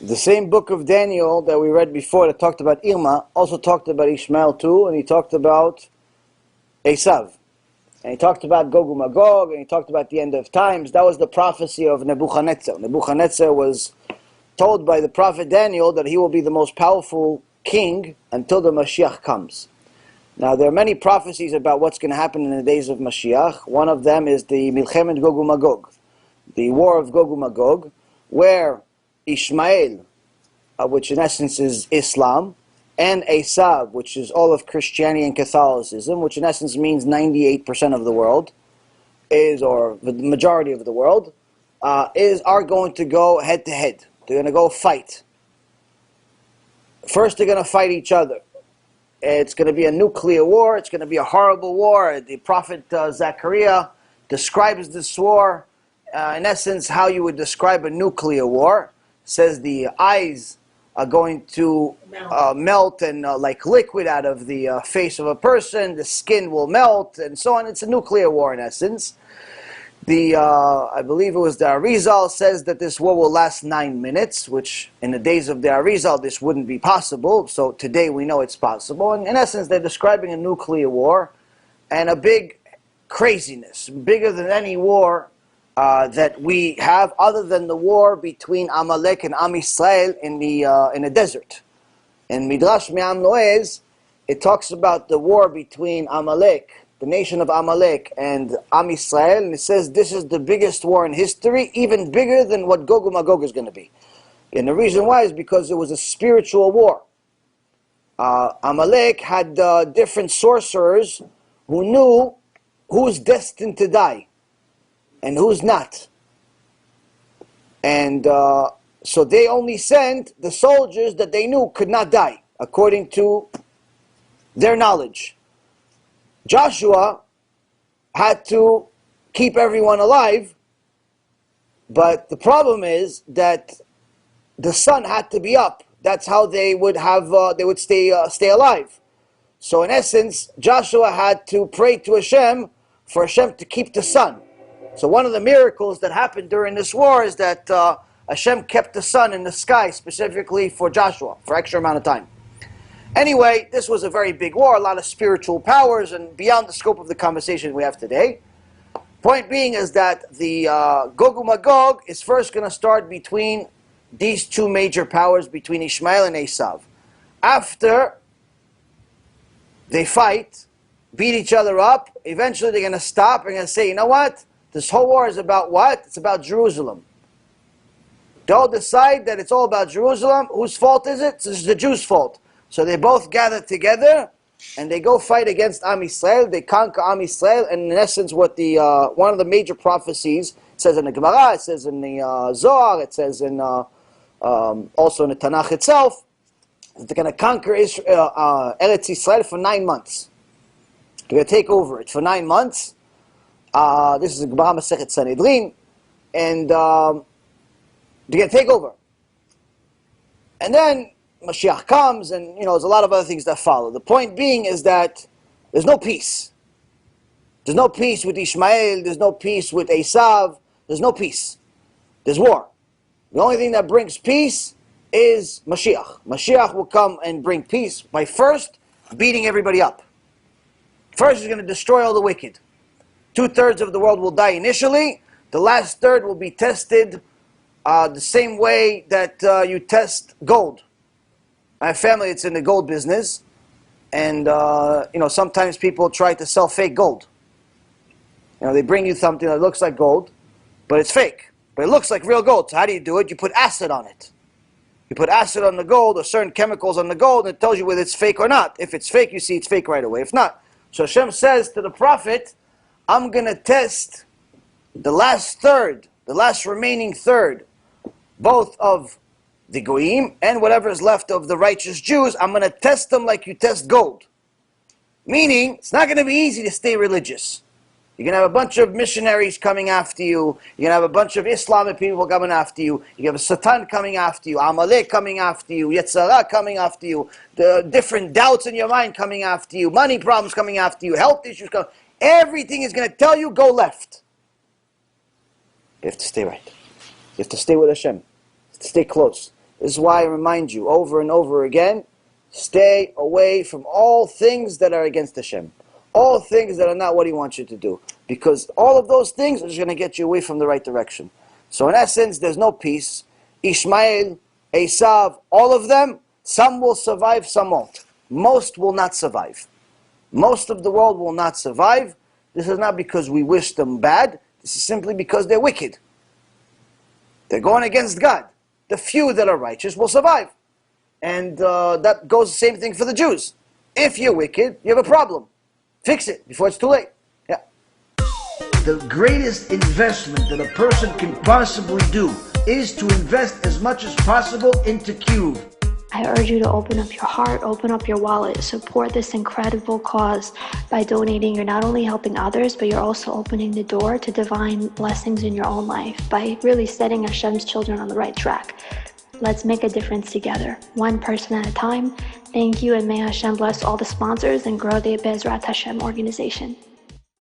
The same book of Daniel that we read before that talked about Irma also talked about Ishmael too, and he talked about Esav. And he talked about Gog uMagog, and he talked about the end of times. That was the prophecy of Nebuchadnezzar. Nebuchadnezzar was told by the prophet Daniel that he will be the most powerful king until the Mashiach comes. Now there are many prophecies about what's going to happen in the days of Mashiach. One of them is the Milchemet Gog uMagog, the war of Gog uMagog, where Ishmael, which in essence is Islam, and Esav, which is all of Christianity and Catholicism, which in essence means 98% of the world, or the majority of the world, are going to go head to head. They're going to go fight. First they're going to fight each other. It's going to be a nuclear war. It's going to be a horrible war. The prophet Zechariah describes this war, in essence, how you would describe a nuclear war. Says the eyes are going to melt and like liquid out of the face of a person. The skin will melt and so on. It's a nuclear war in essence. I believe it was the Arizal says that this war will last 9 minutes, which in the days of the Arizal this wouldn't be possible. So today we know it's possible. And in essence, they're describing a nuclear war and a big craziness, bigger than any war that we have, other than the war between Amalek and Am Yisrael in the desert. In Midrash Me'am Noez, it talks about the war between Amalek, the nation of Amalek, and Am Yisrael, and it says this is the biggest war in history, even bigger than what Gog uMagog is going to be. And the reason why is because it was a spiritual war. Amalek had different sorcerers who knew who's destined to die and who's not. And so they only sent the soldiers that they knew could not die, according to their knowledge. Joshua had to keep everyone alive, but the problem is that the sun had to be up. That's how they would have they would stay alive. So in essence, Joshua had to pray to Hashem for Hashem to keep the sun. So one of the miracles that happened during this war is that Hashem kept the sun in the sky specifically for Joshua for extra amount of time. Anyway, this was a very big war, a lot of spiritual powers, and beyond the scope of the conversation we have today. Point being is that the Gog uMagog is first going to start between these two major powers, between Ishmael and Esav. After they fight, beat each other up, eventually they're going to stop and going to say, you know what? This whole war is about what? It's about Jerusalem. They all decide that it's all about Jerusalem. Whose fault is it? It's the Jews' fault. So they both gather together and they go fight against Am Yisrael. They conquer Am Yisrael, and in essence, what the one of the major prophecies says in the Gemara, it says in the Zohar, it says in also in the Tanakh itself, that they're going to conquer Eretz Yisrael for 9 months. They're going to take over it for 9 months. This is the Gemara Masechet Sanhedrin, and they're going to take over. And then Mashiach comes, and there's a lot of other things that follow. The point being is that there's no peace. There's no peace with Ishmael. There's no peace with Esav. There's no peace. There's war. The only thing that brings peace is Mashiach. Mashiach will come and bring peace by first beating everybody up. First, he's going to destroy all the wicked. 2/3 of the world will die initially. The last third will be tested the same way that you test gold. I have family that's in the gold business, and sometimes people try to sell fake gold. They bring you something that looks like gold, but it's fake. But it looks like real gold. So how do you do it? You put acid on it. You put acid on the gold or certain chemicals on the gold, and it tells you whether it's fake or not. If it's fake, you see it's fake right away. If not, so Hashem says to the prophet, I'm going to test the last third, the last remaining third, both of the Goyim and whatever is left of the righteous Jews. I'm going to test them like you test gold. Meaning, it's not going to be easy to stay religious. You're going to have a bunch of missionaries coming after you. You're going to have a bunch of Islamic people coming after you. You have a Satan coming after you. Amalek coming after you. Yetzirah coming after you. The different doubts in your mind coming after you. Money problems coming after you. Health issues coming. Everything is going to tell you, go left. You have to stay right. You have to stay with Hashem. You have to stay close. This is why I remind you over and over again, stay away from all things that are against Hashem. All things that are not what He wants you to do. Because all of those things are just going to get you away from the right direction. So in essence, there's no peace. Ishmael, Esav, all of them, some will survive, some won't. Most will not survive. Most of the world will not survive. This is not because we wish them bad. This is simply because they're wicked. They're going against God. The few that are righteous will survive. And that goes the same thing for the Jews. If you're wicked, you have a problem. Fix it before it's too late. Yeah. The greatest investment that a person can possibly do is to invest as much as possible into Cube. I urge you to open up your heart, open up your wallet, support this incredible cause. By donating, you're not only helping others, but you're also opening the door to divine blessings in your own life by really setting Hashem's children on the right track. Let's make a difference together, one person at a time. Thank you, and may Hashem bless all the sponsors and grow the Bezrat Hashem organization.